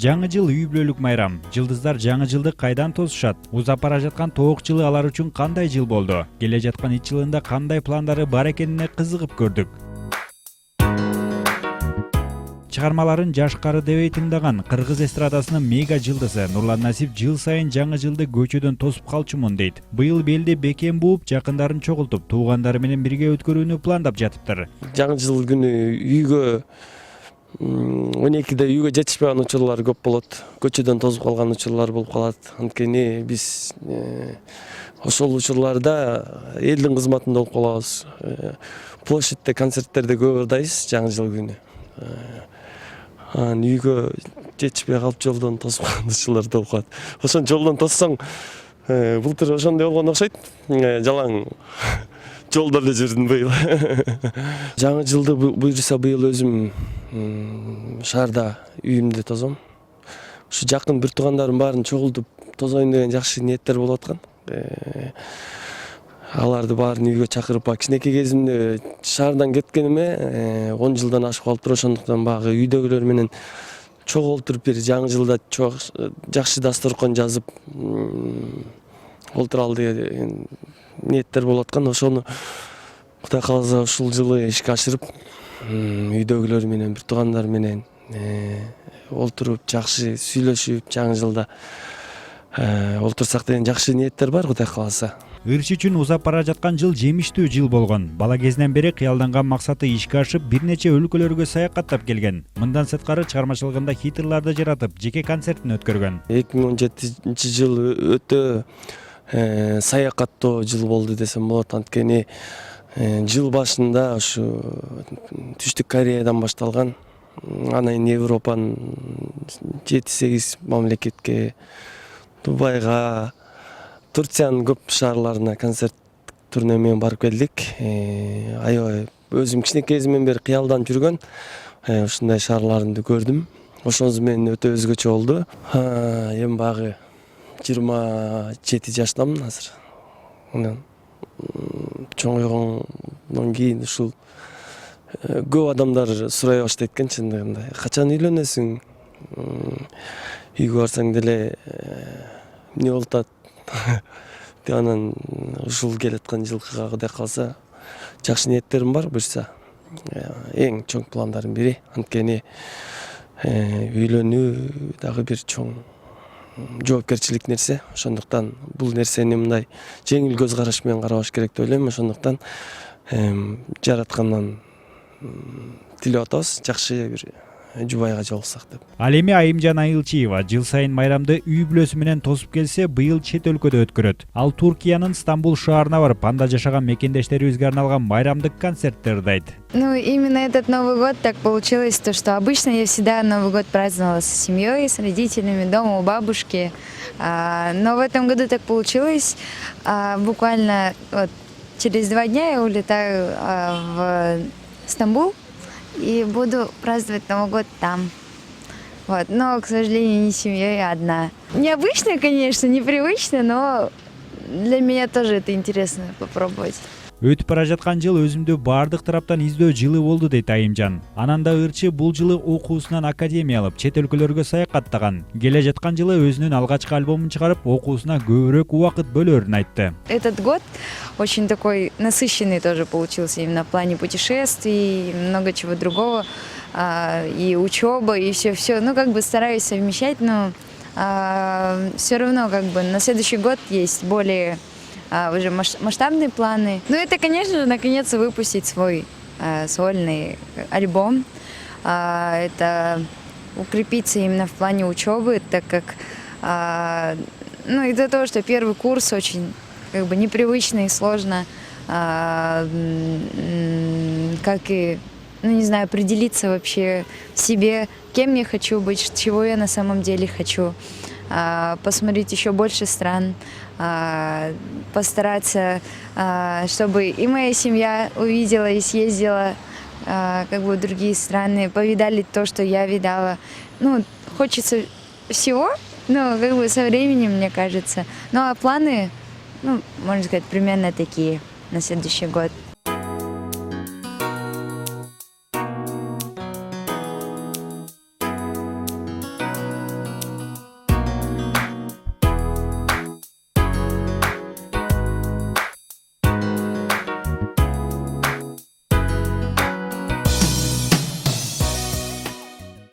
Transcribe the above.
Жаңы жыл үй бүлөлүк майрам. Жылдыздар жаңы жылды кайдан тосушат? Узап бара жаткан тоок жылы алар үчүн кандай жыл болду? Келе жаткан ит жылында кандай пландары бар экенине кызыгып көрдүк. Чыгармаларын жаш кары дебей тыңдаган кыргыз эстрадасынын мега жылдызы Нурлан Насип жыл сайын жаңы жылды көчөдөн тосуп калчумун дейт. Быйыл белде бекем бууп, жакындарын чогултуп, туугандары менен бирге өткөрүүнү пландап жатыптыр. Жаңы жыл күнү үйгө 12-де үйгө жетишпеген учурлар көп болот. Көчөдөн тосуп калган учурлар болуп калат. Анткени биз ошол учурларда элдин кызматында болуп калабыз. Площадьте концерттерде көп ырдайбыз жаңы жыл күнү. Үйгө жетишпей калып жолдон тосуп калган учурлар болуп калат. Ошон жолдон тоссоң былтыр ошондой болгон окшойт. Жалаң жолдордо жүрдүм быйыл. Жаңы жылды буюрса быйыл өзүм шаарда үйүмдө тосом. Ушу жакын бир туугандарым баарын чогултуп тосоюн деген жакшы ниеттер болуп аткан. Аларды баарын үйгө чакырып, кичинекей кезимде шаардан кеткениме 10 жылдан ашып калыптыр. Ошондуктан багы үйдөгүлөр менен чогултуруп бир жаңы жылда жакшы дасторкон жазып олтуралы деген ниеттер болуп аткан. Ошону Кудай кааласа ушул жылы ишке ашырып, үйдөгүлөр менен, бир туугандар менен олтуруп, жакшы сүйлөшүп, жаңы жылда олтурсак деген жакшы ниеттер бар, Кудай кааласа. Ырчы үчүн узап бара жаткан жыл жемиштүү жыл болгон. Бала кезинен бери кыялданган максаты ишке ашып, бир нече өлкөлөргө саякаттап келген. Мындан сырткары чыгармачылыгында хитрларды жаратып, жеке концертин өткөргөн. 2017 жыл өтө саякаттоо жыл болду десем болот. Анткени жыл башында ушу Түштүк Кореядан башталган, анан Европанын 7-8 мамлекетке, Дубайга, Турциянын көп шаарларына концерт турне менен барып келдик. Аябай өзүм кичинекей кезимден бери кыялданып жүргөн ушундай шаарларды көрдүм. Ошону менен өтө өзгөчө болду. Эми багы 27 жаштамын азыр. Анан чоңойгондон кийин ушул көп адамдар сурай баштайт экен чындыгында. Качан үйлөнөсүң? Үйгө барсаң деле эмне болуп атат? Анан ушул келаткан жылкыга Кудай кааласа жакшы ниеттерим бар буюрса. Эң чоң пландардын бири. Анткени үйлөнүү дагы бир чоң жоопкерчилик нерсе. Ошондуктан бул нерсени мындай жеңил көз караш менен карабаш керек деп ойлойм. Ошондуктан жараткандан тилеп атабыз, жакшы бир жубайга жолуксак деп. Ал эми Айымжан Айылчиева жыл сайын майрамды үй бүлөсү менен тосуп келсе, быйыл чет өлкөдө өткөрөт. Ал Туркиянын Стамбул шаарына барып, анда жашаган мекендештерибизге арналган майрамдык концертти ырдайт. Именно этот Новый год так получилось, то что обычно я всегда Новый год праздновала с семьей, с родителями, дома у бабушки. Но в этом году так получилось. Буквально через 2 дня я улетаю в Стамбул и буду праздновать Новый год там. Но, к сожалению, не с семьей, а одна. Необычно, конечно, непривычно, но для меня тоже это интересно попробовать. Өтүп бара жаткан жыл өзүмдү баардык тараптан издөө жылы болду дейт Айымжан. Анан да ырчы бул жылы окуусунан академия алып, чет өлкөлөргө саякаттаган. Келе жаткан жылы өзүнүн алгачкы альбомун чыгарып, окуусуна көбүрөөк убакыт бөлөрүн айтты. Этот год очень такой насыщенный тоже получился именно в плане путешествий, много чего другого, и учеба, и все. Стараюсь совмещать, но все равно на следующий год есть более уже масштабные планы. Это, конечно же, наконец выпустить свой сольный альбом. Это укрепиться именно в плане учебы, так как из-за того, что первый курс очень непривычно и сложно, как и, определиться вообще в себе, кем я хочу быть, чего я на самом деле хочу. Посмотреть еще больше стран, постараться, чтобы и моя семья увидела и съездила в другие страны, повидали то, что я видала. Хочется всего, со временем, мне кажется. А планы, можно сказать, примерно такие на следующий год.